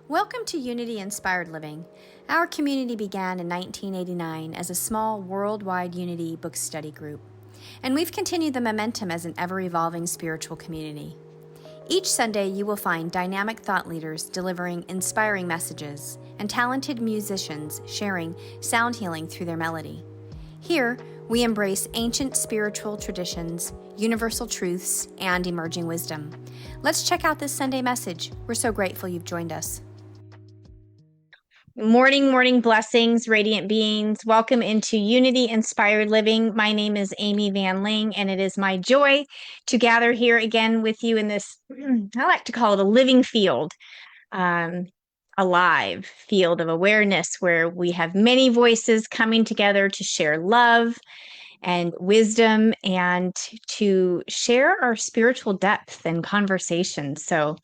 Welcome to Unity Inspired Living. Our community began in 1989 as a small worldwide Unity book study group, and we've continued the momentum as an ever-evolving spiritual community. Each Sunday, you will find dynamic thought leaders delivering inspiring messages and talented musicians sharing sound healing through their melody. Here, we embrace ancient spiritual traditions, universal truths, and emerging wisdom. Let's check out this Sunday message. We're so grateful you've joined us. Morning blessings, radiant beings. Welcome into Unity Inspired Living. My name is Amy Van Ling, and it is my joy to gather here again with you in this, I like to call it a living field, alive field of awareness where we have many voices coming together to share love and wisdom and to share our spiritual depth and conversation. So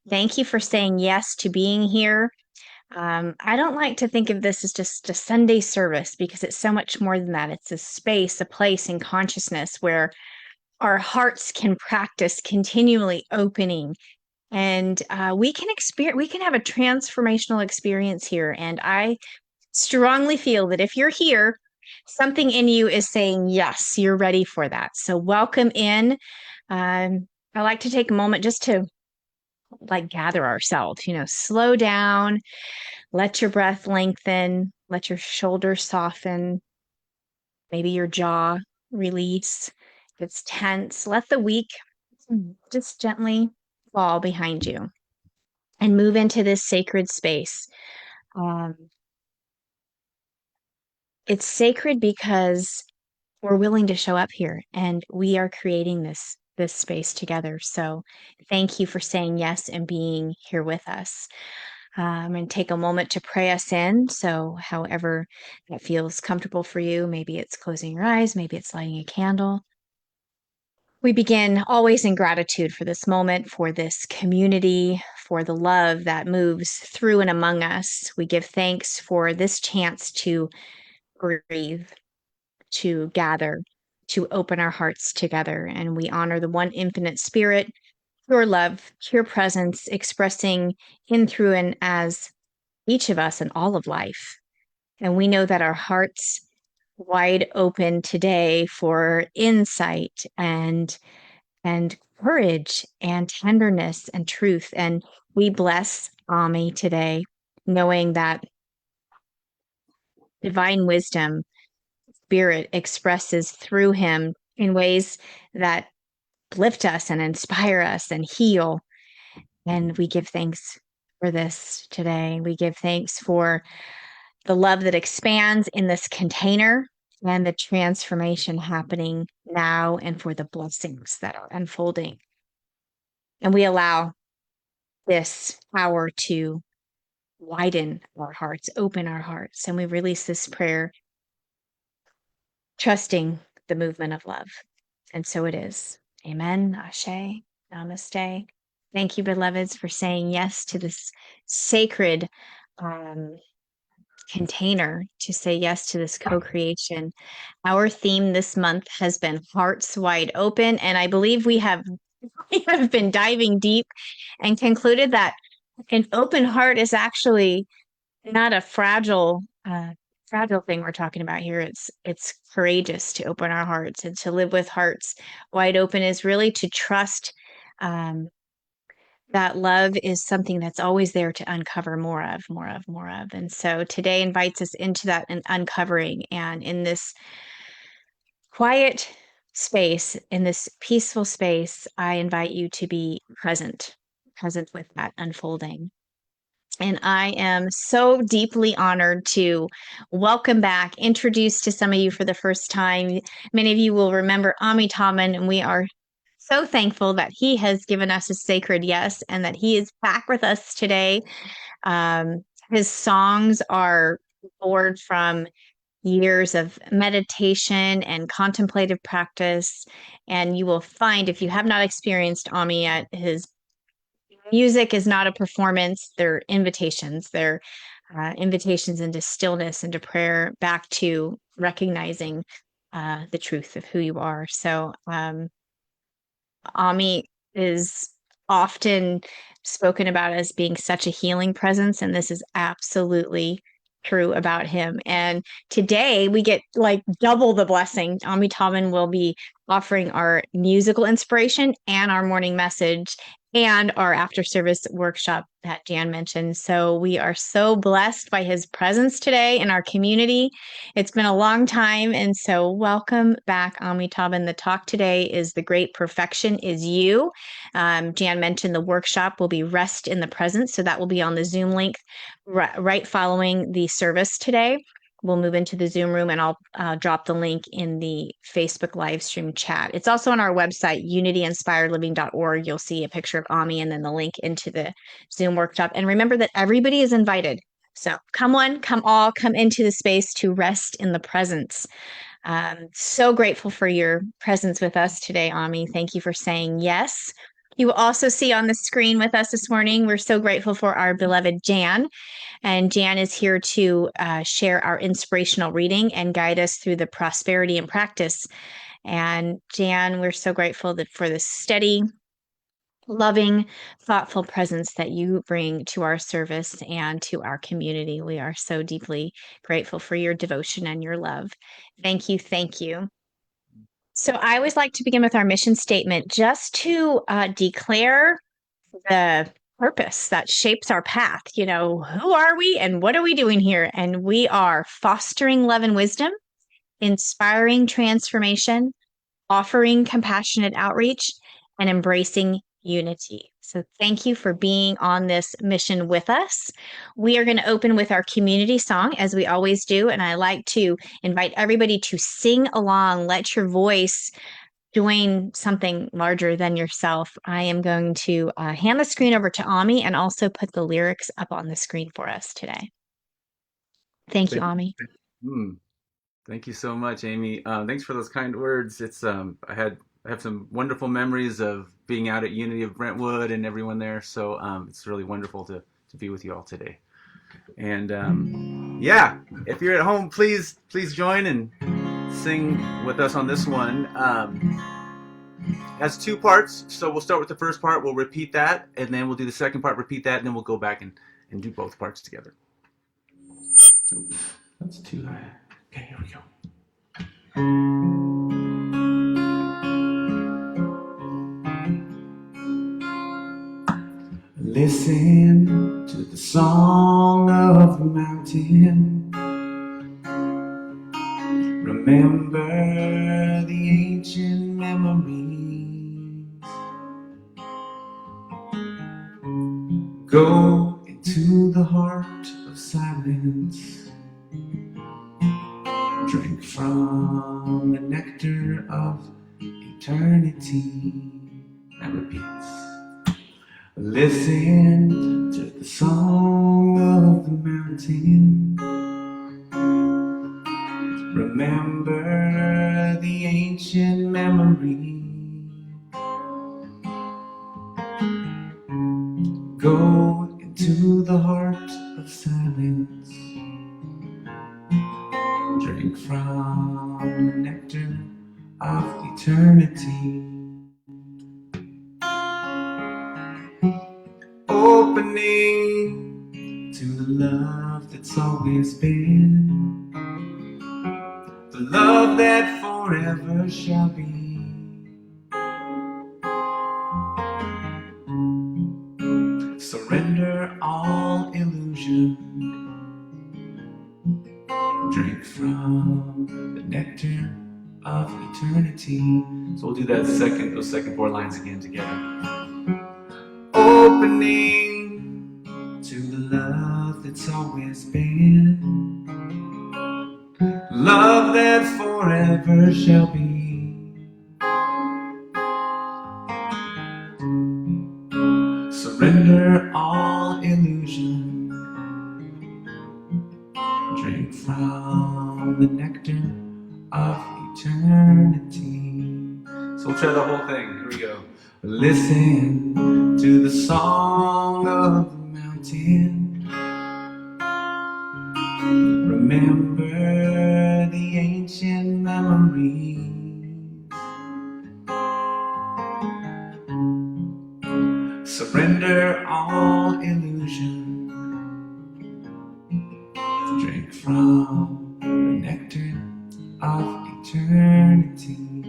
thank you for saying yes to being here. I don't like to think of this as just a Sunday service because it's so much more than that. It's a space, a place in consciousness where our hearts can practice continually opening, and we can have a transformational experience here. And I strongly feel that if you're here, something in you is saying, yes, you're ready for that. So welcome in. I like to take a moment just to gather ourselves, slow down, let your breath lengthen, let your shoulders soften, maybe your jaw release. If it's tense, let the week just gently fall behind you and move into this sacred space. It's sacred because we're willing to show up here and we are creating this space together. So thank you for saying yes and being here with us. I'm going to take a moment to pray us in. So however that feels comfortable for you, maybe it's closing your eyes, maybe it's lighting a candle. We begin always in gratitude for this moment, for this community, for the love that moves through and among us. We give thanks for this chance to breathe, to gather, to open our hearts together. And we honor the one infinite spirit, pure love, pure presence, expressing in, through, and as each of us and all of life. And we know that our hearts wide open today for insight and courage and tenderness and truth. And we bless Ami today, knowing that divine wisdom, spirit expresses through him in ways that lift us and inspire us and heal. And we give thanks for this today. We give thanks for the love that expands in this container and the transformation happening now and for the blessings that are unfolding. And we allow this power to widen our hearts, open our hearts, and we release this prayer, trusting the movement of love. And so it is. Amen. Ashe. Namaste. Thank you, beloveds, for saying yes to this sacred container, to say yes to this co-creation. Our theme this month has been Hearts Wide Open, and I believe we have been diving deep and concluded that an open heart is actually not a fragile thing we're talking about here. It's courageous to open our hearts, and to live with hearts wide open is really to trust that love is something that's always there to uncover more of. And so today invites us into that and uncovering. And in this quiet space, in this peaceful space, I invite you to be present with that unfolding. And I am so deeply honored to welcome back, introduce to some of you for the first time. Many of you will remember Amitabhan, and we are so thankful that he has given us a sacred yes and that he is back with us today. His songs are born from years of meditation and contemplative practice. And you will find, if you have not experienced Ami yet, his music is not a performance. They're invitations. They're invitations into stillness, into prayer, back to recognizing the truth of who you are. So Ami is often spoken about as being such a healing presence, and this is absolutely true about him. And today we get like double the blessing. Amitabhan will be offering our musical inspiration and our morning message and our after service workshop that Jan mentioned. So we are so blessed by his presence today in our community. It's been a long time. And so welcome back, Amitabhan. The talk today is The Great Perfection is You. Jan mentioned the workshop will be Rest in the Present. So that will be on the Zoom link right following the service today. We'll move into the Zoom room and I'll drop the link in the Facebook live stream chat. It's also on our website, unityinspiredliving.org. You'll see a picture of Ami and then the link into the Zoom workshop. And remember that everybody is invited. So come one, come all, come into the space to rest in the presence. So grateful for your presence with us today, Ami. Thank you for saying yes. You will also see on the screen with us this morning, we're so grateful for our beloved Jan. And Jan is here to share our inspirational reading and guide us through the prosperity and practice. And Jan, we're so grateful for the steady, loving, thoughtful presence that you bring to our service and to our community. We are so deeply grateful for your devotion and your love. Thank you. Thank you. So I always like to begin with our mission statement just to declare the purpose that shapes our path. You know, who are we and what are we doing here? And we are fostering love and wisdom, inspiring transformation, offering compassionate outreach, and embracing unity. So thank you for being on this mission with us. We are going to open with our community song as we always do. And I like to invite everybody to sing along, let your voice join something larger than yourself. I am going to hand the screen over to Ami and also put the lyrics up on the screen for us today. Thank you, Ami. Thank you so much, Amy. Thanks for those kind words. It's I have some wonderful memories of being out at Unity of Brentwood and everyone there. So it's really wonderful to be with you all today. And yeah, if you're at home, please join and sing with us on this one. Has two parts, so we'll start with the first part. We'll repeat that, and then we'll do the second part. Repeat that, and then we'll go back and do both parts together. That's too high. Okay, here we go. Listen to the song of the mountain. Remember the ancient memories. Go into the heart of silence. Drink from the nectar of eternity. That repeats. Listen to the song of the mountain. Remember the ancient memory. Go into the heart of silence. Drink from the nectar of eternity. Opening to the love that's always been, the love that forever shall be. Surrender all illusion. Drink from the nectar of eternity. So we'll do those second four lines again together. Opening to the love that's always been, love that forever shall be. Surrender all illusion. Drink from the nectar of eternity. So we'll try the whole thing. Here we go. Listen to the song of the mountain. Remember the ancient memories. from the nectar of eternity,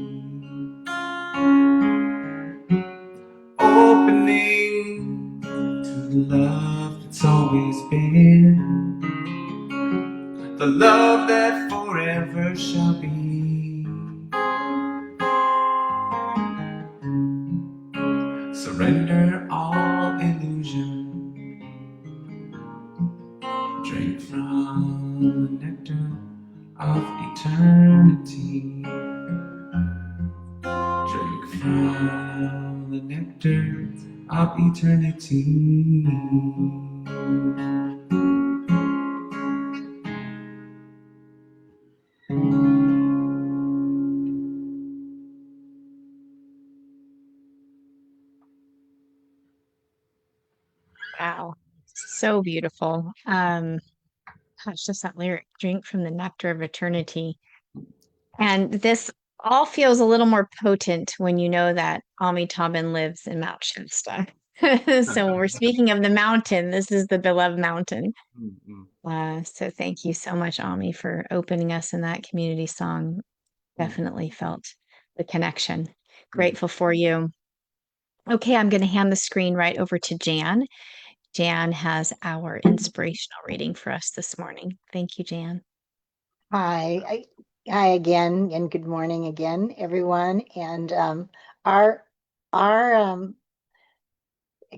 opening to the love that's always been, the love that forever shall be. Surrender all illusion, drink from the nectar of eternity, drink from the nectar of eternity. Wow. So beautiful. Gosh, just that lyric, drink from the nectar of eternity. And this all feels a little more potent when you know that Amitabhan lives in Mount Shasta. So when we're speaking of the mountain, this is the beloved mountain. So thank you so much, Ami, for opening us in that community song. Definitely felt the connection. Grateful for you. Okay, I'm going to hand the screen right over to Jan. Jan has our inspirational reading for us this morning. Thank you, Jan. Hi, hi again, and good morning again, everyone. And our our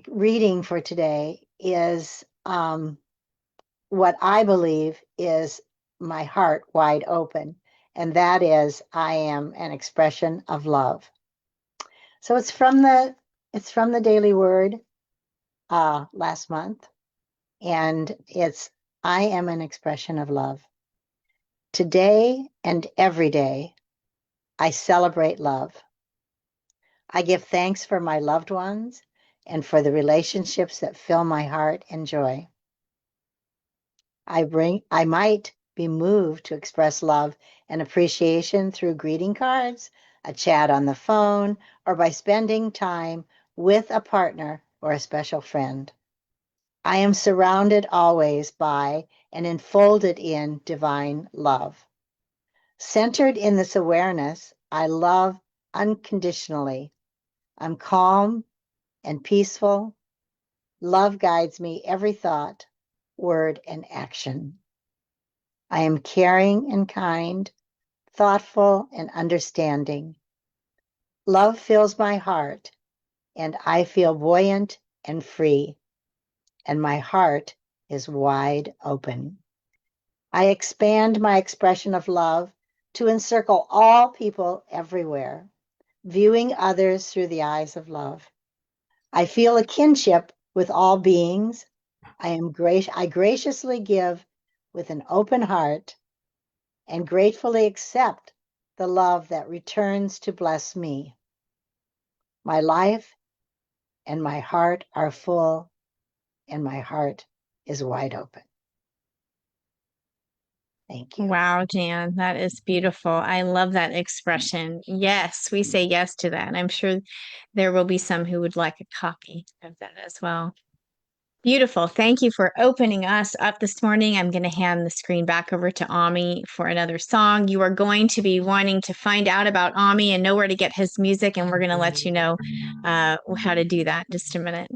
reading for today is what I believe is my heart wide open, and that is I am an expression of love. So it's from the Daily Word last month, and it's I am an expression of love. Today and every day, I celebrate love. I give thanks for my loved ones and for the relationships that fill my heart and joy. I might be moved to express love and appreciation through greeting cards, a chat on the phone, or by spending time with a partner or a special friend. I am surrounded always by and enfolded in divine love. Centered in this awareness, I love unconditionally. I'm calm and peaceful. Love guides me every thought, word, and action. I am caring and kind, thoughtful and understanding. Love fills my heart, and I feel buoyant and free, and my heart is wide open. I expand my expression of love to encircle all people everywhere, viewing others through the eyes of love. I feel a kinship with all beings. I graciously give with an open heart and gratefully accept the love that returns to bless me. My life and my heart are full, and my heart is wide open. Thank you. Wow, Jan, that is beautiful. I love that expression. Yes, we say yes to that. I'm sure there will be some who would like a copy of that as well. Beautiful. Thank you for opening us up this morning. I'm going to hand the screen back over to Ami for another song. You are going to be wanting to find out about Ami and know where to get his music, and we're going to let you know how to do that in just a minute.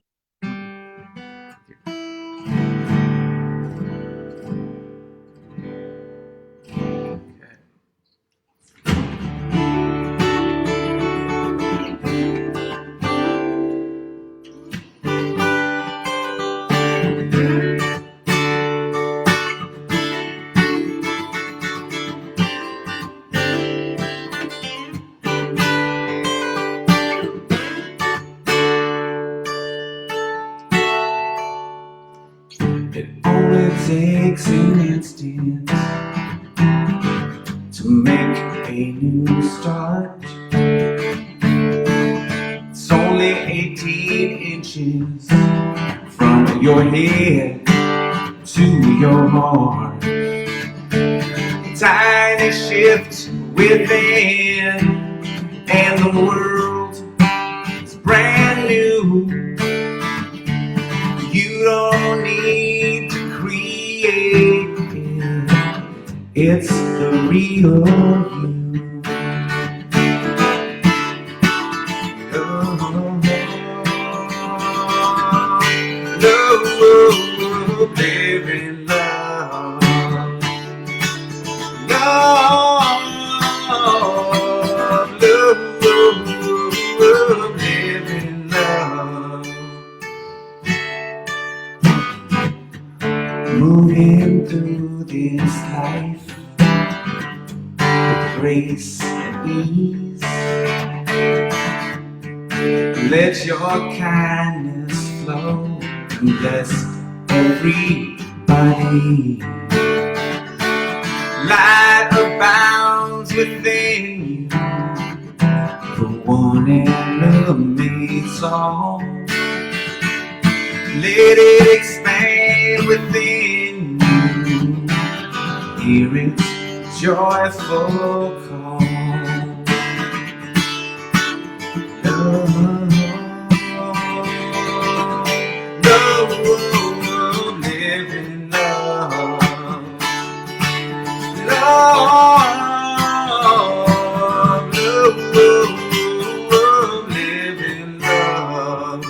It only takes an instant to make a new start. It's only 18 inches from your head to your heart. A tiny shift within, and the world is brand new. You don't need to create it. It's the real you. Love, live in love. Love, live in love. Moving through this life with grace and ease. Let your kindness flow and bless everybody. Light abounds within you for one enemy song. Let it expand within you. Hear its joyful call. Love, love, live in love. Love, love, live in love.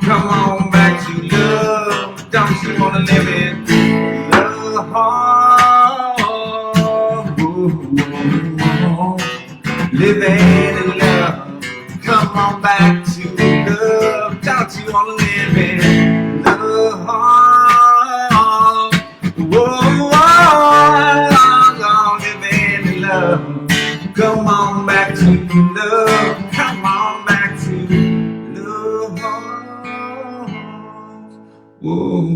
Come on back to love. Don't you wanna live in love? Living in love. Come on back to love. Don't you wanna live in love? Living in love. Come on back to love. Come on back to love. Whoa.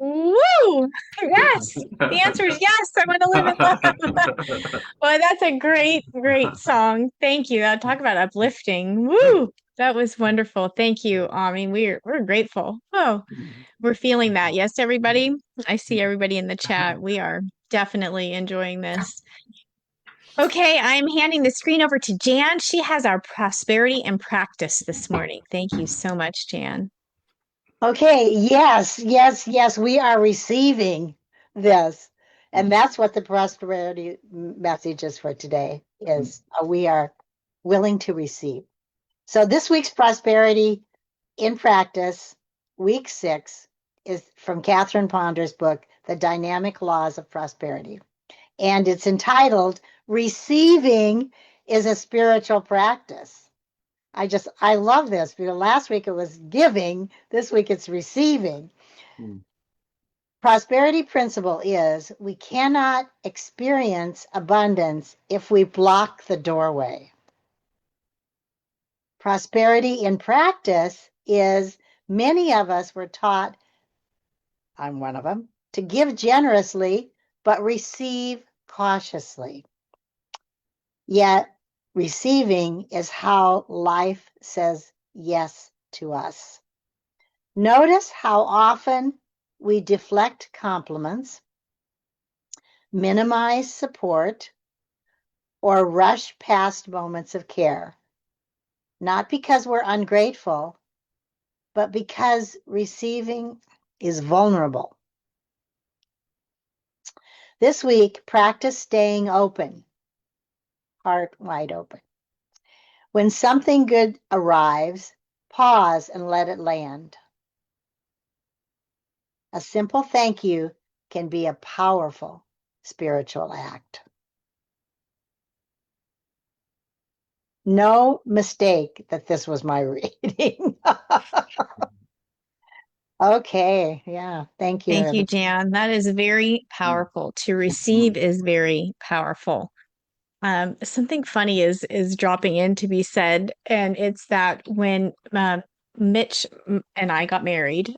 Woo! Yes. The answer is yes. I want to live in love. Well, that's a great, great song. Thank you. Talk about uplifting. Woo! That was wonderful. Thank you. I mean, we're grateful. Oh, we're feeling that. Yes, everybody. I see everybody in the chat. We are definitely enjoying this. Okay, I'm handing the screen over to Jan. She has our prosperity and practice this morning. Thank you so much, Jan. Okay, yes, yes, yes, we are receiving this. And that's what the prosperity message is for today is we are willing to receive. So this week's prosperity in practice, week 6, is from Catherine Ponder's book, The Dynamic Laws of Prosperity. And it's entitled Receiving is a Spiritual Practice. I love this because last week it was giving, this week it's receiving. Prosperity principle is we cannot experience abundance if we block the doorway. Prosperity in practice is many of us were taught, I'm one of them, to give generously but receive cautiously. Yet receiving is how life says yes to us. Notice how often we deflect compliments, minimize support, or rush past moments of care. Not because we're ungrateful, but because receiving is vulnerable. This week, practice staying open, heart wide open. When something good arrives, pause and let it land. A simple thank you can be a powerful spiritual act. No mistake that this was my reading. Okay, yeah, thank you. Thank you, Jan. That is very powerful. To receive is very powerful. Something funny is dropping in to be said, and it's that when Mitch and I got married,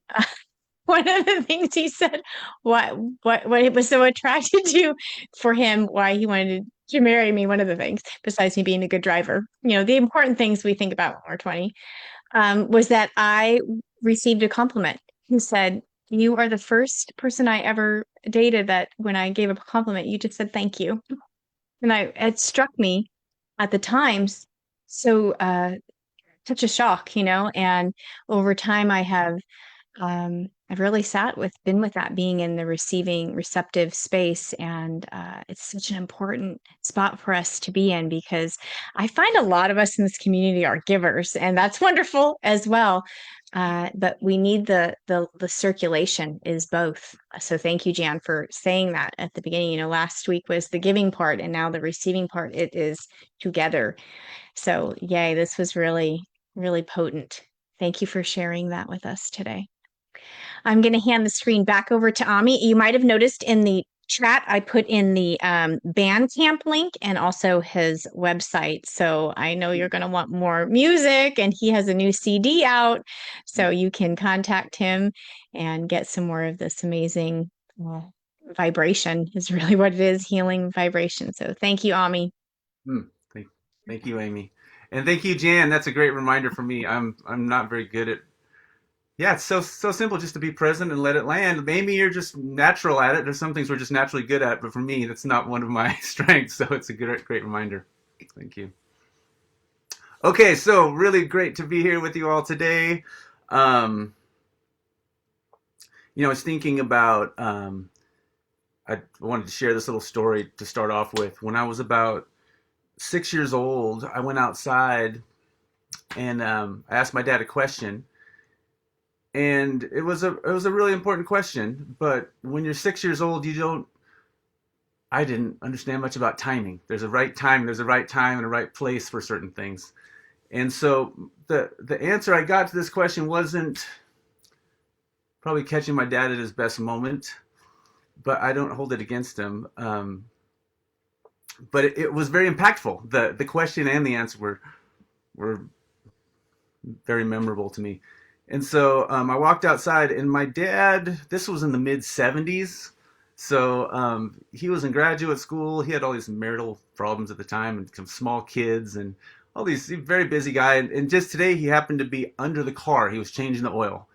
one of the things he said, what it was so attracted to for him, why he wanted to marry me, one of the things, besides me being a good driver, the important things we think about when we're 20, was that I received a compliment. He said, "You are the first person I ever dated that when I gave a compliment, you just said thank you." And it struck me at the times, so such a shock, and over time I've really been with that, being in the receiving, receptive space. And it's such an important spot for us to be in, because I find a lot of us in this community are givers, and that's wonderful as well. But we need the circulation is both. So thank you, Jan, for saying that at the beginning. Last week was the giving part, and now the receiving part. It is together. So yay, this was really, really potent. Thank you for sharing that with us today. I'm going to hand the screen back over to Ami. You might have noticed in the chat, I put in the Bandcamp link and also his website. So I know you're going to want more music, and he has a new CD out. So you can contact him and get some more of this amazing vibration, is really what it is, healing vibration. So thank you, Ami. Hmm. Thank, thank you, Amy. And thank you, Jan. That's a great reminder for me. I'm not very good at. Yeah, it's so simple just to be present and let it land. Maybe you're just natural at it. There's some things we're just naturally good at, but for me, that's not one of my strengths. So it's a great reminder. Thank you. Okay, so really great to be here with you all today. Um, I was thinking about. I wanted to share this little story to start off with. When I was about 6 years old, I went outside and I asked my dad a question, and it was a really important question. But when you're 6 years old, I didn't understand much about timing. There's a right time, and a right place for certain things. And so the answer I got to this question wasn't probably catching my dad at his best moment, but I don't hold it against him. But it was very impactful. The question and the answer were very memorable to me. And so I walked outside, and my dad, this was in the mid 70s. So he was in graduate school. He had all these marital problems at the time, and some small kids, and all these, very busy guy. And just today, he happened to be under the car. He was changing the oil.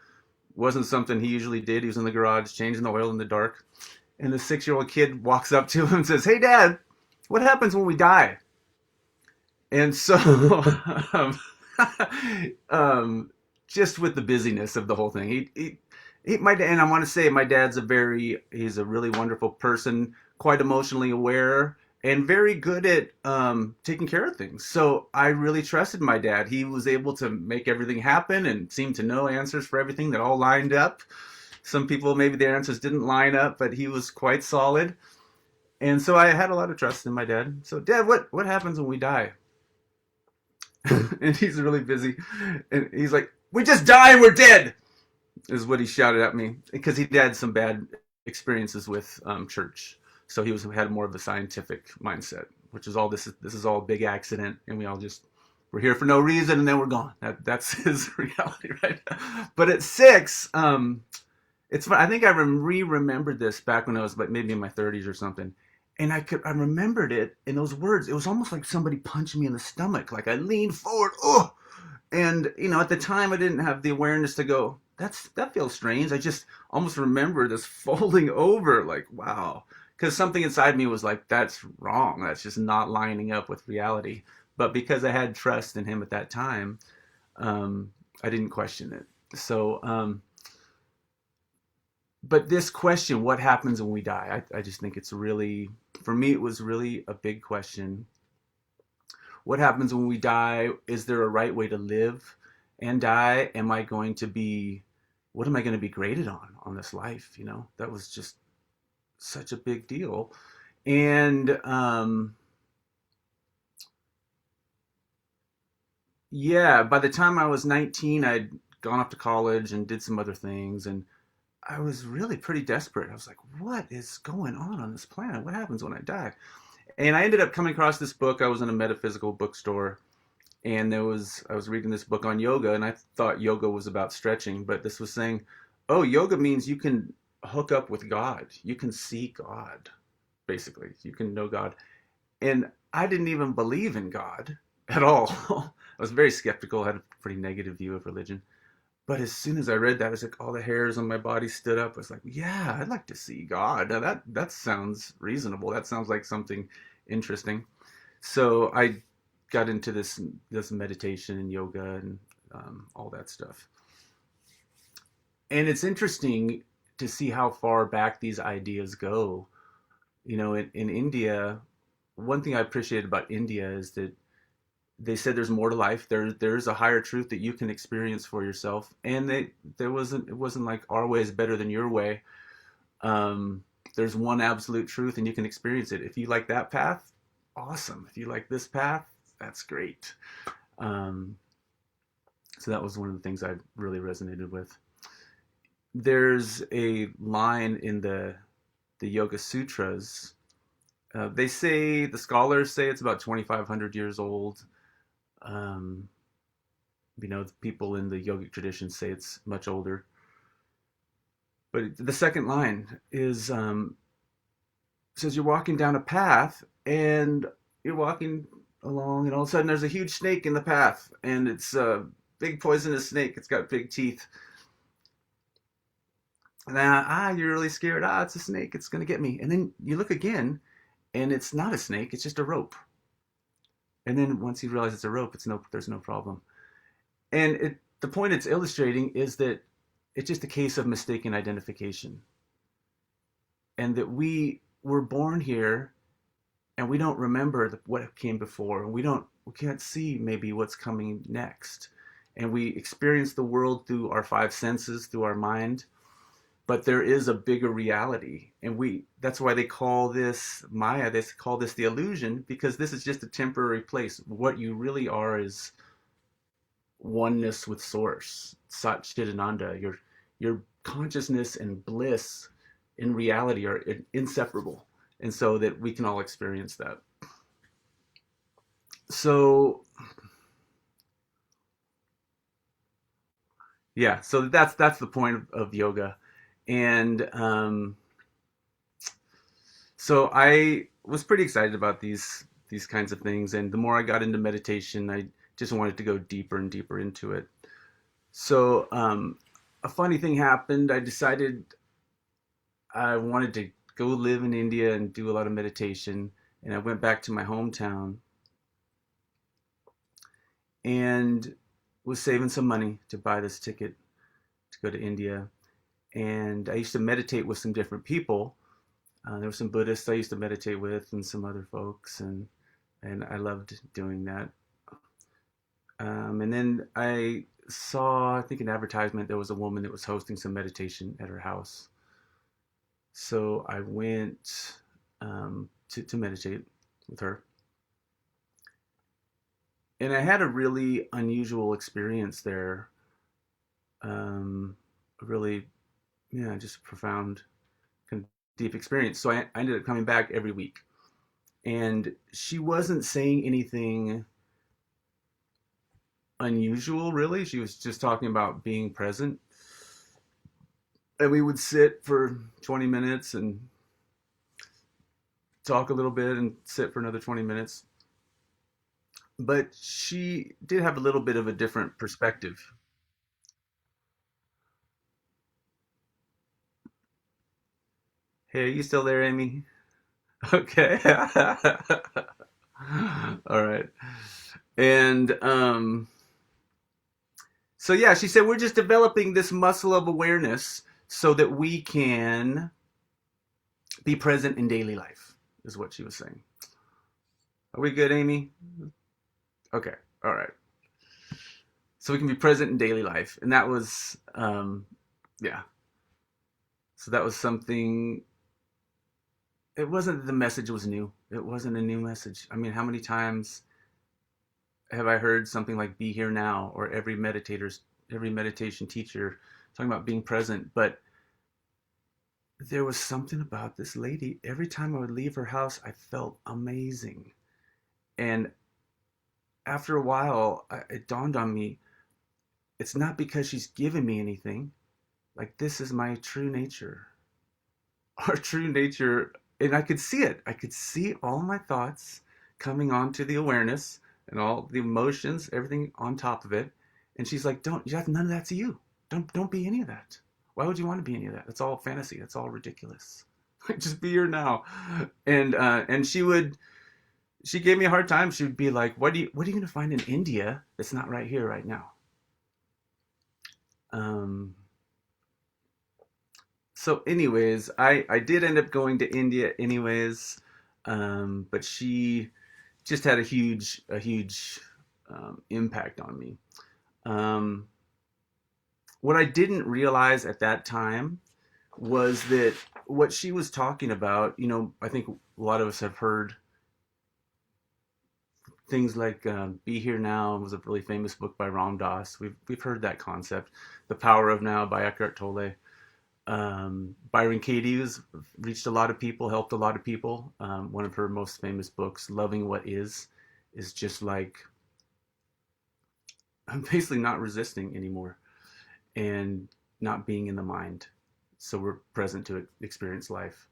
Wasn't something he usually did. He was in the garage changing the oil in the dark. And the 6-year-old kid walks up to him and says, "Hey, Dad, what happens when we die?" And so um, just with the busyness of the whole thing, and I want to say my dad's he's a really wonderful person, quite emotionally aware, and very good at taking care of things. So I really trusted my dad. He was able to make everything happen and seemed to know answers for everything that all lined up. Some people, maybe their answers didn't line up, but he was quite solid. And so I had a lot of trust in my dad. So, Dad, what happens when we die? And he's really busy. And he's like, "We just die and we're dead," is what he shouted at me, because he'd had some bad experiences with church. So had more of a scientific mindset, which is all this is all a big accident, and we're here for no reason, and then we're gone. That's his reality, right? But at 6, it's fun. I think I remembered this back when I was like maybe in my 30s or something. And I remembered it in those words. It was almost like somebody punched me in the stomach. Like I leaned forward, oh, and at the time I didn't have the awareness to go, that feels strange. I just almost remember this folding over, like, wow, because something inside me was like, that's wrong. That's just not lining up with reality. But because I had trust in him at that time, I didn't question it. So, but this question, what happens when we die? I just think it's really, for me, it was really a big question. What happens when we die? Is there a right way to live and die? What am I going to be graded on this life? That was just such a big deal. And yeah, by the time I was 19, I'd gone off to college and did some other things. And I was really pretty desperate. I was like, what is going on this planet? What happens when I die? And I ended up coming across this book. I was in a metaphysical bookstore, and I was reading this book on yoga, and I thought yoga was about stretching, but this was saying, oh, yoga means you can hook up with God. You can see God, basically. You can know God. And I didn't even believe in God at all. I was very skeptical, had a pretty negative view of religion. But as soon as I read that, it's like all the hairs on my body stood up. I was like, yeah, I'd like to see God. Now that sounds reasonable. That sounds like something interesting. So I got into this meditation and yoga and all that stuff. And it's interesting to see how far back these ideas go. You know, in India, one thing I appreciate about India is that they said there's more to life. There's a higher truth that you can experience for yourself, and it wasn't like our way is better than your way. There's one absolute truth, and you can experience it. If you like that path, awesome. If you like this path, that's great. Um, so that was one of the things I really resonated with. There's a line in the Yoga Sutras. The scholars say it's about 2,500 years old. Um, the people in the yogic tradition say it's much older. But the second line is says you're walking down a path and you're walking along, and all of a sudden there's a huge snake in the path, and it's a big poisonous snake. It's got big teeth. And then, you're really scared. It's a snake. It's going to get me. And then you look again, and it's not a snake. It's just a rope. And then once you realize it's a rope, there's no problem. And the point it's illustrating is that it's just a case of mistaken identification. And that we were born here and we don't remember what came before. And we can't see maybe what's coming next. And we experience the world through our five senses, through our mind. But there is a bigger reality. And that's why they call this Maya, they call this the illusion, because this is just a temporary place. What you really are is oneness with source, Sat Chidananda. Your consciousness and bliss in reality are inseparable, and so that we can all experience that. So yeah, so that's the point of yoga. And so I was pretty excited about these kinds of things, and the more I got into meditation, I just wanted to go deeper and deeper into it. So a funny thing happened. I decided I wanted to go live in India and do a lot of meditation, and I went back to my hometown and was saving some money to buy this ticket to go to India. And I used to meditate with some different people. There were some Buddhists I used to meditate with, and some other folks, and I loved doing that. And then I saw, I think, an advertisement. There was a woman that was hosting some meditation at her house. So I went to meditate with her. And I had a really unusual experience there. Really, yeah, just a profound, kind of deep experience. So I ended up coming back every week. And she wasn't saying anything unusual, really. She was just talking about being present. And we would sit for 20 minutes and talk a little bit and sit for another 20 minutes. But she did have a little bit of a different perspective. Hey, are you still there, Amy? Okay. All right. And so yeah, she said we're just developing this muscle of awareness so that we can be present in daily life, is what she was saying. Are we good, Amy? Okay. All right. So we can be present in daily life. And that was, yeah. So that was something. It wasn't that the message was new. It wasn't a new message. I mean, how many times have I heard something like "be here now," or every meditation teacher talking about being present? But there was something about this lady. Every time I would leave her house, I felt amazing. And after a while, it dawned on me, it's not because she's given me anything. Like, this is my true nature. Our true nature. And I could see it. I could see all my thoughts coming onto the awareness and all the emotions, everything on top of it. And she's like, don't, you have none of that's you. Don't be any of that. Why would you want to be any of that? That's all fantasy. That's all ridiculous. Just be here now. And she gave me a hard time. She would be like, what are you gonna find in India that's not right here right now? Um so anyways, I did end up going to India anyways. But she just had a huge impact on me. Um, what I didn't realize at that time was that what she was talking about, I think a lot of us have heard things like "Be Here Now" was a really famous book by Ram Dass. We've heard that concept. "The Power of Now" by Eckhart Tolle. Byron Katie's reached a lot of people, helped a lot of people. One of her most famous books, "Loving What is just like, I'm basically not resisting anymore and not being in the mind. So we're present to experience life.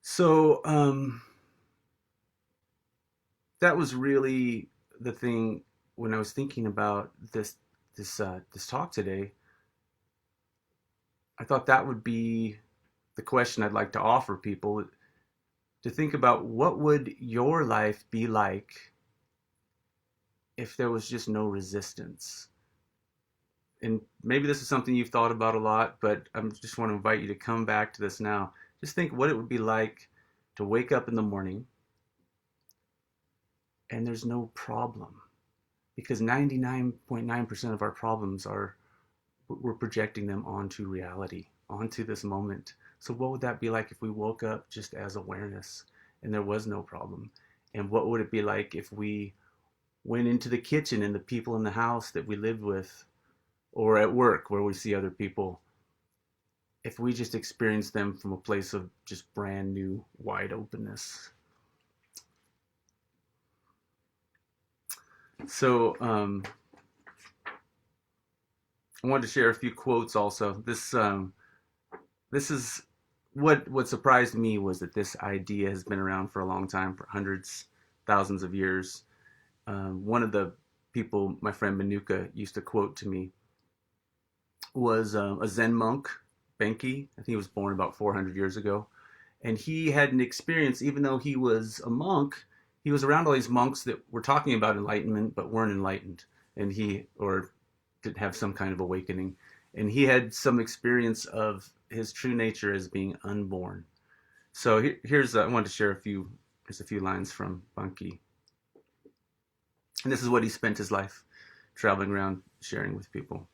So that was really the thing when I was thinking about this talk today. I thought that would be the question I'd like to offer people, to think about, what would your life be like if there was just no resistance? And maybe this is something you've thought about a lot, but I just want to invite you to come back to this now. Just think what it would be like to wake up in the morning and there's no problem. Because 99.9% of our problems are, we're projecting them onto reality, onto this moment. So what would that be like if we woke up just as awareness and there was no problem? And what would it be like if we went into the kitchen and the people in the house that we lived with, or at work where we see other people, if we just experience them from a place of just brand new wide openness? So I wanted to share a few quotes also. This is what surprised me, was that this idea has been around for a long time, for hundreds, thousands of years. One of the people my friend Manuka used to quote to me was a Zen monk, Benki. I think he was born about 400 years ago. And he had an experience, even though he was a monk, he was around all these monks that were talking about enlightenment but weren't enlightened. And or didn't have some kind of awakening. And he had some experience of his true nature as being unborn. So I wanted to share just a few lines from Benki. And this is what he spent his life traveling around sharing with people.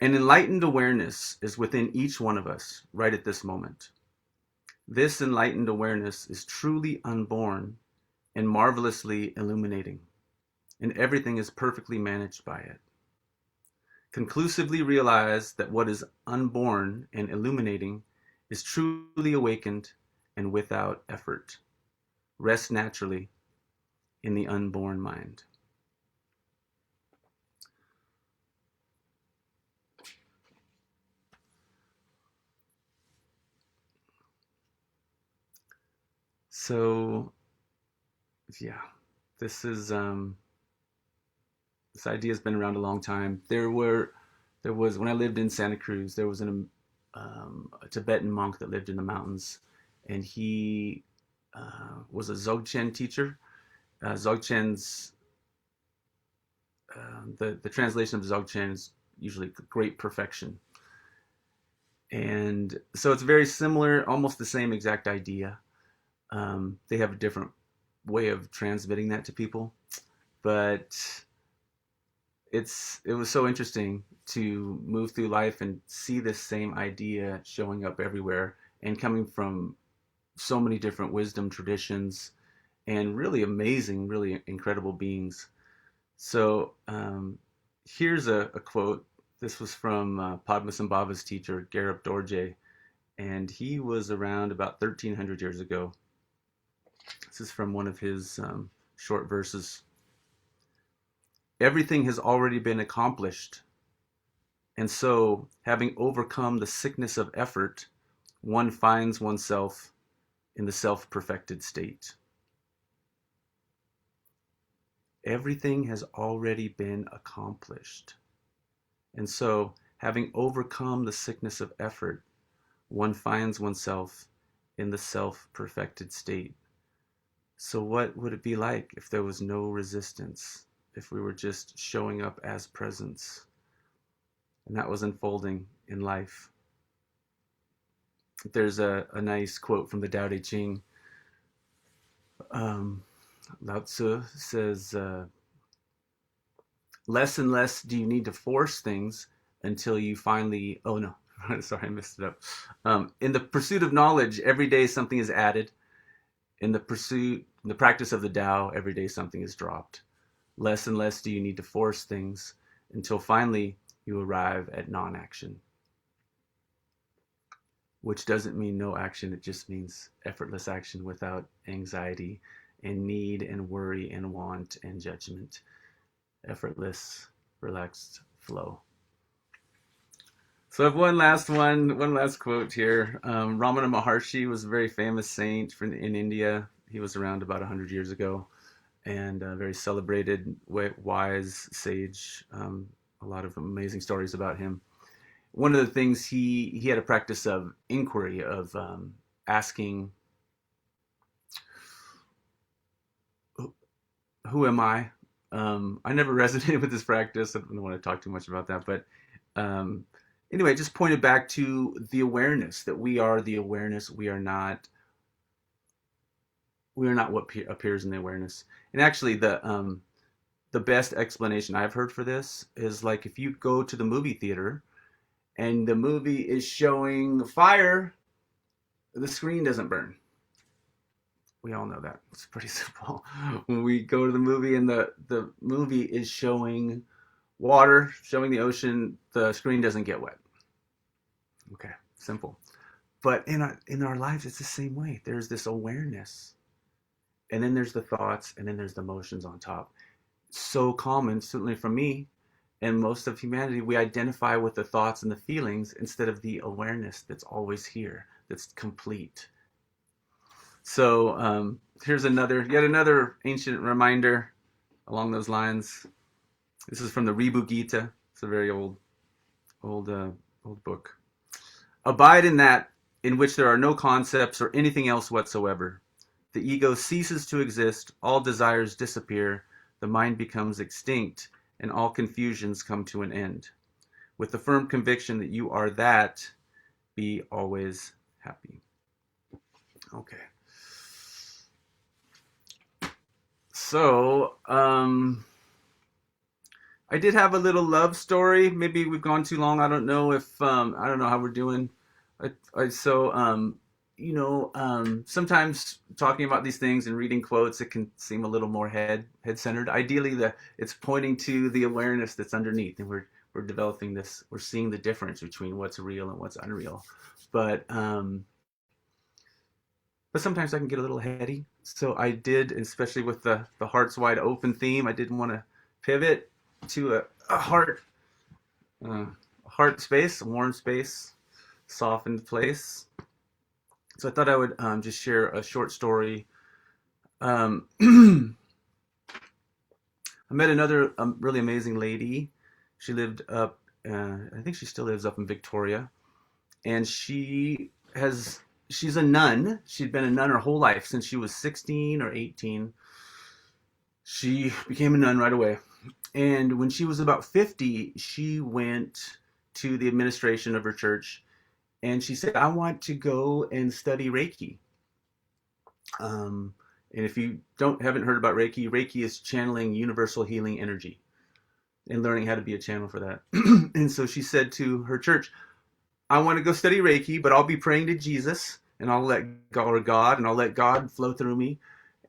An enlightened awareness is within each one of us right at this moment. This enlightened awareness is truly unborn and marvelously illuminating, and everything is perfectly managed by it. Conclusively realize that what is unborn and illuminating is truly awakened and without effort. Rest naturally in the unborn mind. So, yeah, this is this idea has been around a long time. There was, when I lived in Santa Cruz, there was a Tibetan monk that lived in the mountains, and he was a Dzogchen teacher. Dzogchen's the translation of Dzogchen is usually great perfection, and so it's very similar, almost the same exact idea. They have a different way of transmitting that to people, but it was so interesting to move through life and see this same idea showing up everywhere and coming from so many different wisdom traditions and really amazing, really incredible beings. So here's a quote. This was from Padmasambhava's teacher, Garib Dorje. and he was around about 1300 years ago. This is from one of his short verses. Everything has already been accomplished, and so, having overcome the sickness of effort, one finds oneself in the self-perfected state. Everything has already been accomplished. And so, having overcome the sickness of effort, one finds oneself in the self-perfected state. So what would it be like if there was no resistance, if we were just showing up as presence, and that was unfolding in life? There's a nice quote from the Tao Te Ching. Lao Tzu says, less and less do you need to force things until you finally, oh no, sorry, I messed it up. In the pursuit of knowledge, every day something is added. In the practice of the Tao, every day something is dropped. Less and less do you need to force things until finally you arrive at non-action. Which doesn't mean no action, it just means effortless action without anxiety and need and worry and want and judgment. Effortless, relaxed flow. So I have one last quote here. Ramana Maharshi was a very famous saint in India. He was around about 100 years ago, and very celebrated, wise sage. A lot of amazing stories about him. One of the things he had a practice of inquiry, of asking, who am I? I never resonated with this practice. I don't want to talk too much about that, but anyway, it just pointed back to the awareness that we are the awareness. We are not what appears in the awareness. And actually, the best explanation I've heard for this is like if you go to the movie theater and the movie is showing fire, the screen doesn't burn. We all know that. It's pretty simple. When we go to the movie and the movie is showing water, showing the ocean, the screen doesn't get wet. Okay, simple. But in our lives, it's the same way. There's this awareness, and then there's the thoughts, and then there's the emotions on top. So common, certainly for me and most of humanity, we identify with the thoughts and the feelings instead of the awareness that's always here, that's complete. So here's yet another ancient reminder along those lines. This is from the Ribu Gita. It's a very old book. Abide in that in which there are no concepts or anything else whatsoever. The ego ceases to exist, all desires disappear, the mind becomes extinct, and all confusions come to an end. With the firm conviction that you are that, be always happy. Okay. So, I did have a little love story. Maybe we've gone too long. I don't know if, I don't know how we're doing. Sometimes talking about these things and reading quotes, it can seem a little more head-centered. Ideally, it's pointing to the awareness that's underneath, and we're developing this. We're seeing the difference between what's real and what's unreal. But sometimes I can get a little heady. So I did, especially with the hearts wide open theme, I didn't want to pivot to a heart space, a warm space, softened place. So I thought I would just share a short story. I met another really amazing lady. She lived up, I think she still lives up in Victoria, and she's a nun. She'd been a nun her whole life since she was 16 or 18. She became a nun right away. And when she was about 50, she went to the administration of her church and she said, I want to go and study Reiki. And if you haven't heard about Reiki, Reiki is channeling universal healing energy and learning how to be a channel for that. And so she said to her church, I want to go study Reiki, but I'll be praying to Jesus and I'll let God, and I'll let God flow through me.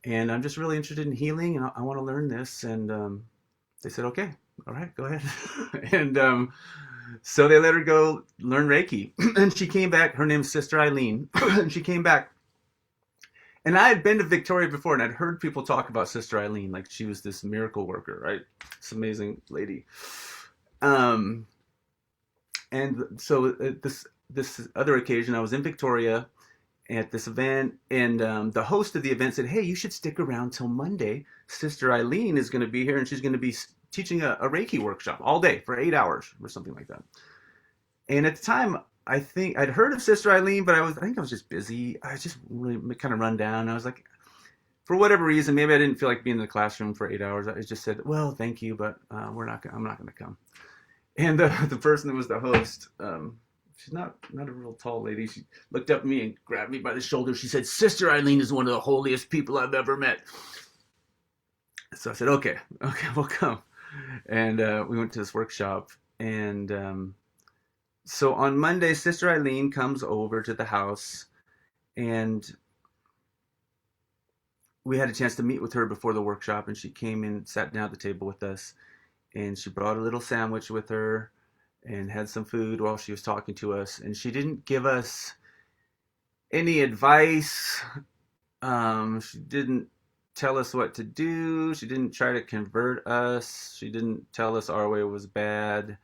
And I'm just really interested in healing and I want to learn this. And they said, okay, all right, go ahead. And So they let her go learn Reiki. And she came back. Her name's Sister Eileen. And she came back. And I had been to Victoria before, and I'd heard people talk about Sister Eileen, like she was this miracle worker, right? This amazing lady. Um, and so this other occasion, I was in Victoria at this event, and the host of the event said, "Hey, you should stick around till Monday. Sister Eileen is going to be here, and she's going to be teaching a Reiki workshop all day for 8 hours or something like that." And at the time, I think I'd heard of Sister Eileen, but I think I was just busy. I was just really kind of run down. I was like, for whatever reason, maybe I didn't feel like being in the classroom for 8 hours. I just said, "Well, thank you, but I'm not going to come." And the person that was the host, she's not a real tall lady. She looked up at me and grabbed me by the shoulder. She said, "Sister Eileen is one of the holiest people I've ever met." So I said, "Okay, we'll come." And we went to this workshop. And so on Monday, Sister Eileen comes over to the house, and we had a chance to meet with her before the workshop. And she came in, sat down at the table with us, and she brought a little sandwich with her and had some food while she was talking to us. And she didn't give us any advice. She didn't tell us what to do. She didn't try to convert us. She didn't tell us our way was bad.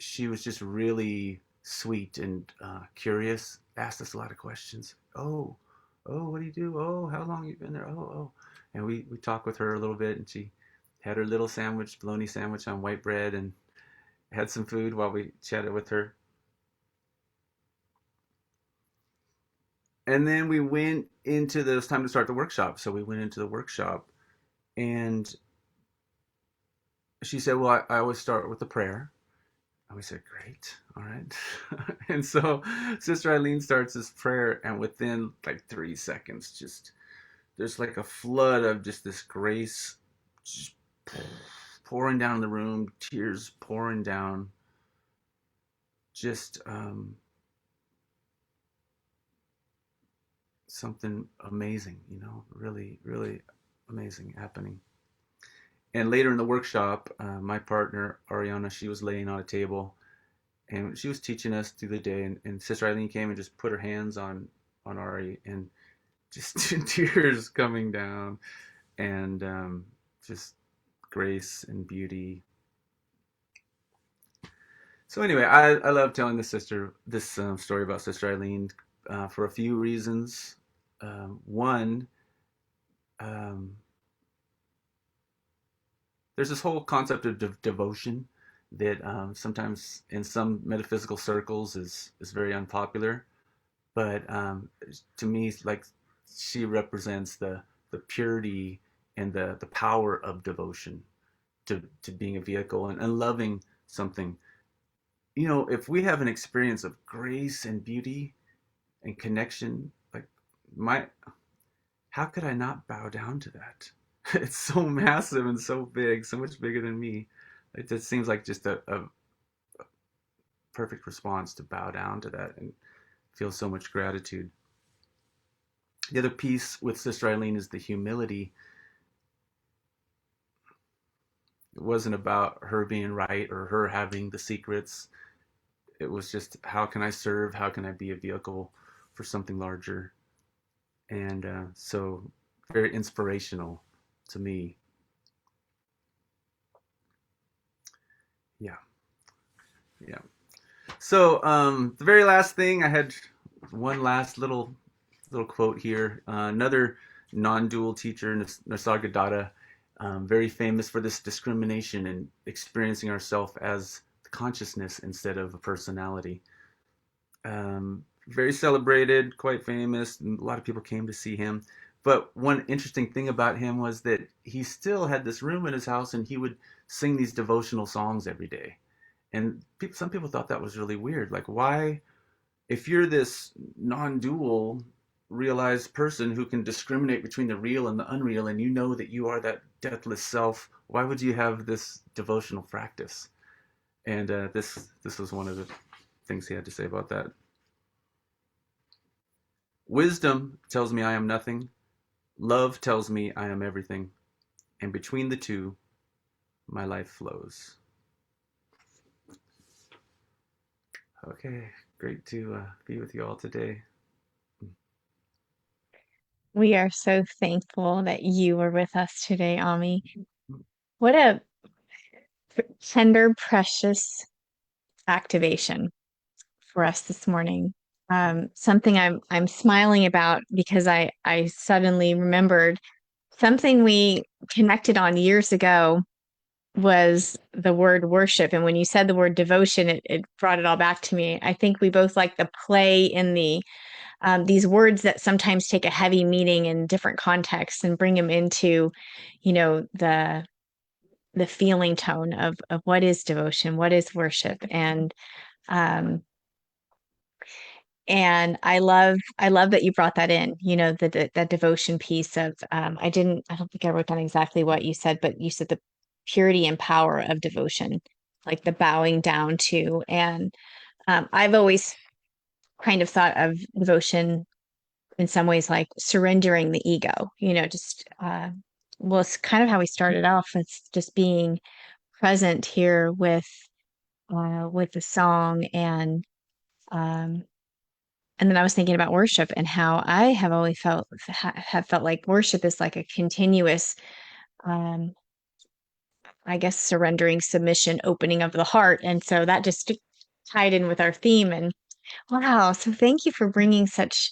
She was just really sweet and curious. Asked us a lot of questions. Oh, what do you do? Oh, how long have you been there? Oh. And we talked with her a little bit, and she had her little sandwich, bologna sandwich on white bread, and had some food while we chatted with her. And then we went into it was time to start the workshop. So we went into the workshop, and she said, "Well, I always start with a prayer." And we said, "Great, all right." And so Sister Eileen starts this prayer, and within like 3 seconds, just there's like a flood of just this grace just pouring down the room, tears pouring down, just something amazing, really, really amazing happening. And later in the workshop, my partner, Ariana, she was laying on a table, and she was teaching us through the day. And Sister Eileen came and just put her hands on Ari, and just tears coming down, and just grace and beauty. So anyway, I love telling this story about Sister Eileen for a few reasons. One, um, there's this whole concept of devotion that sometimes in some metaphysical circles is very unpopular, but to me, like she represents the purity and the power of devotion to being a vehicle and loving something. If we have an experience of grace and beauty and connection, like my how could I not bow down to that? It's so massive and so big, so much bigger than me. It just seems like just a perfect response to bow down to that and feel so much gratitude. The other piece with Sister Eileen is the humility. It wasn't about her being right or her having the secrets. It was just, how can I serve? How can I be a vehicle for something larger? And so very inspirational to me. Yeah. Yeah. So the very last thing, I had one last little quote here. Another non-dual teacher, Nisargadatta, very famous for this discrimination and experiencing ourselves as consciousness instead of a personality. Very celebrated, quite famous. A lot of people came to see him. But one interesting thing about him was that he still had this room in his house, and he would sing these devotional songs every day. And some people thought that was really weird. Like, why, if you're this non-dual, realized person who can discriminate between the real and the unreal, and you know that you are that deathless self, why would you have this devotional practice? And this was one of the things he had to say about that. Wisdom tells me I am nothing. Love tells me I am everything. And between the two, my life flows. Okay, great to be with you all today. We are so thankful that you were with us today, Ami. What a tender, precious activation for us this morning. Something I'm smiling about because I suddenly remembered something we connected on years ago was the word worship. And when you said the word devotion, it brought it all back to me. I think we both like the play in these words that sometimes take a heavy meaning in different contexts and bring them into, the feeling tone of what is devotion, what is worship, um, and I love that you brought that in, that devotion piece of I don't think I wrote down exactly what you said, but you said the purity and power of devotion, like the bowing down to. And I've always kind of thought of devotion in some ways like surrendering the ego, just well, it's kind of how we started off. It's just being present here with the song um and then I was thinking about worship and how I have always have felt like worship is like a continuous, um, I guess, surrendering, submission, opening of the heart, and so that just tied in with our theme. And wow, so thank you for bringing such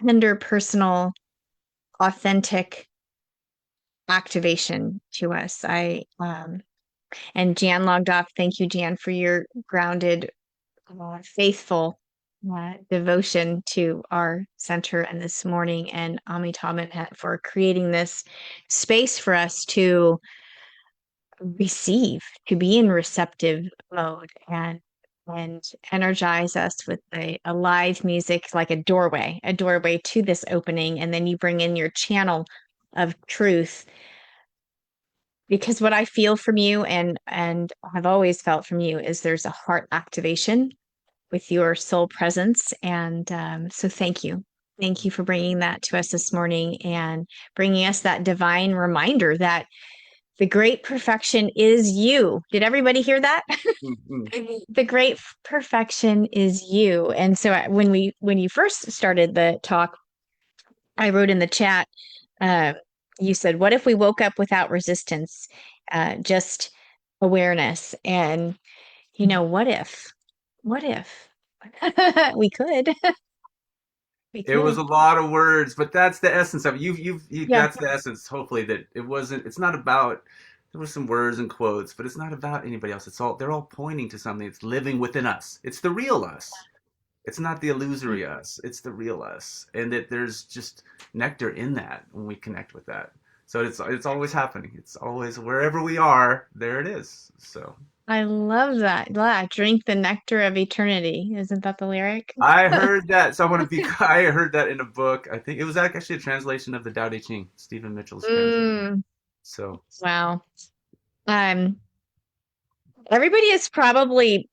tender, personal, authentic activation to us. And Jan logged off. Thank you, Jan, for your grounded, faithful devotion to our center and this morning, and Amitabhan for creating this space for us to receive, to be in receptive mode and energize us with a live music like a doorway to this opening. And then you bring in your channel of truth, because what I feel from you and I've always felt from you is there's a heart activation with your soul presence. And so thank you. Thank you for bringing that to us this morning and bringing us that divine reminder that the great perfection is you. Did everybody hear that? Mm-hmm. The great perfection is you. And so when you first started the talk, I wrote in the chat, uh, you said, what if we woke up without resistance, just awareness? And, what if? What if? We could. We It was could. a lot of words, but that's the essence of it. Yeah. That's the essence. Hopefully, that it wasn't. It's not about. There were some words and quotes, but it's not about anybody else. They're all pointing to something that's living within us. It's the real us. It's not the illusory us. It's the real us, and that there's just nectar in that when we connect with that. So it's always happening. It's always wherever we are, there it is. So I love that. Yeah, drink the nectar of eternity. Isn't that the lyric? I heard that. So I want to be. I heard that in a book. I think it was actually a translation of the Tao Te Ching, Stephen Mitchell's translation. Mm, So wow. Um, Everybody is probably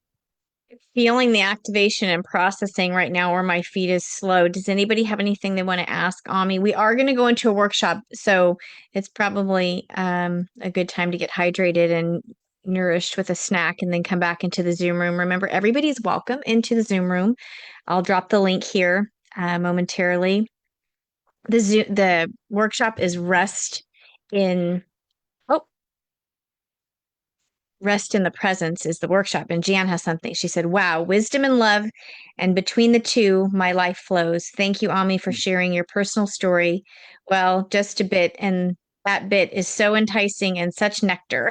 feeling the activation and processing right now where my feet is slow. Does anybody have anything they want to ask Ami? We are going to go into a workshop, so it's probably a good time to get hydrated and nourished with a snack and then come back into the Zoom room. Remember, everybody's welcome into the Zoom room. I'll drop the link here momentarily. The workshop is in oh rest in the presence is the workshop. And Jan has something. She said, wow, wisdom and love. And between the two, my life flows. Thank you, Ami, for sharing your personal story. Well, just a bit. And that bit is so enticing and such nectar.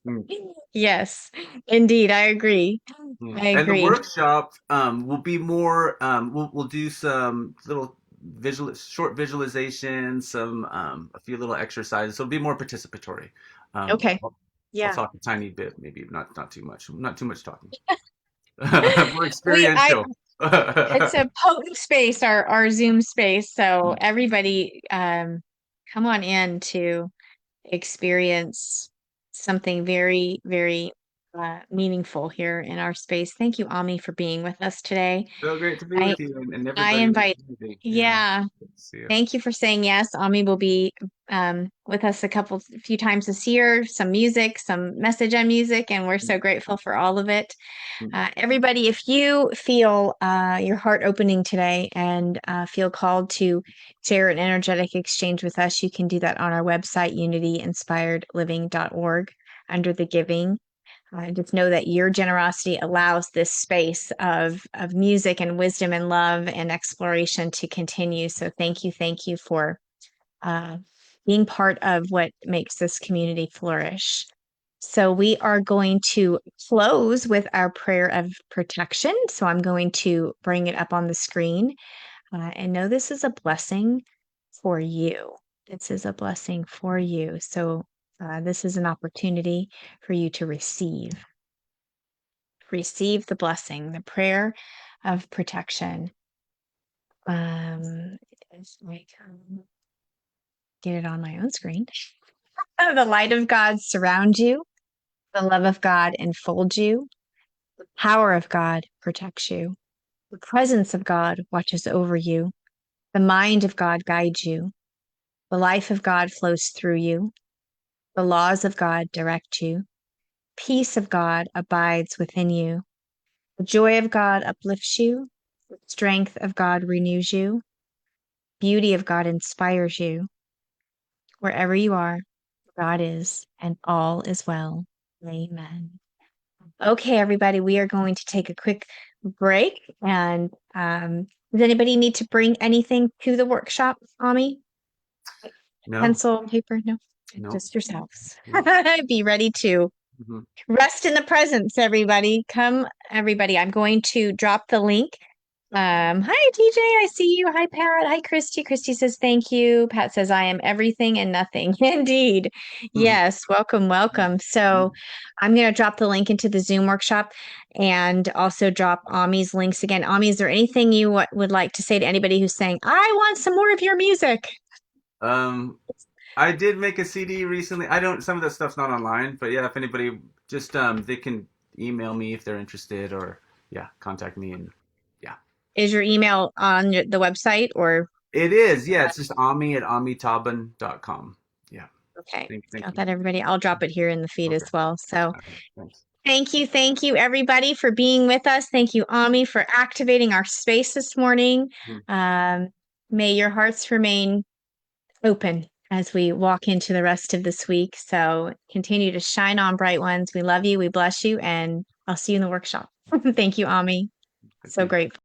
mm, Yes, indeed. I agree. I and the agree. workshop will be more. We'll do some little short visualizations, some a few little exercises. So it'll be more participatory. Okay. I'll Yeah. talk a tiny bit, maybe not too much, not too much talking. More We I experiential. It's a potent space, our Zoom space. So everybody come on in to experience something very, very meaningful here in our space. Thank you, Ami, for being with us today. So great to be I with you and I everybody in the invite, community. Yeah. yeah. Good to see you. Thank you for saying yes. Ami will be with us few times this year. Some music, some message on music, and we're so grateful for all of it. Everybody, if you feel your heart opening today and feel called to share an energetic exchange with us, you can do that on our website, unityinspiredliving.org, under the giving. Just know that your generosity allows this space of music and wisdom and love and exploration to continue. So thank you for uh, being part of what makes this community flourish. So we are going to close with our prayer of protection. So I'm going to bring it up on the screen, and know this is a blessing for you. This is a blessing for you. So this is an opportunity for you to receive the blessing, the prayer of protection. It's like, get it on my own screen. The light of God surround you. The love of God enfold you. The power of God protects you. The presence of God watches over you. The mind of God guides you. The life of God flows through you. The laws of God direct you. Peace of God abides within you. The joy of God uplifts you. The strength of God renews you. Beauty of God inspires you. Wherever you are, God is, and all is well. Amen. Okay, everybody, we are going to take a quick break. And does anybody need to bring anything to the workshop, Ami? No, Pencil, paper? No, no, just yourselves. no. Be ready to Hmm. rest in the presence, everybody. Come, everybody. I'm going to drop the link. Hi, TJ. I see you. Hi, Pat. Hi, Christy. Christy says thank you. Pat says I am everything and nothing. Indeed. Yes. Welcome, welcome. So I'm going to drop the link into the Zoom workshop and also drop Ami's links again. Ami, is there anything you would like to say to anybody who's saying, I want some more of your music? Um, I did make a CD recently. I don't. Some of that stuff's not online, but yeah, if anybody just they can email me if they're interested, or yeah, contact me and yeah. Is your email on the website or? It is. Yeah, it's just Ami at Amitabhan.com. Yeah. Okay, Thank got you. that, everybody. I'll drop it here in the feed as Okay. well. So All right. Thanks. thank you, everybody, for being with us. Thank you, Ami, for activating our space this morning. Mhm. Um, may your hearts remain open as we walk into the rest of this week. So continue to shine on, bright ones. We love you. We bless you. And I'll see you in the workshop. Thank you, Ami. Thank So you. grateful.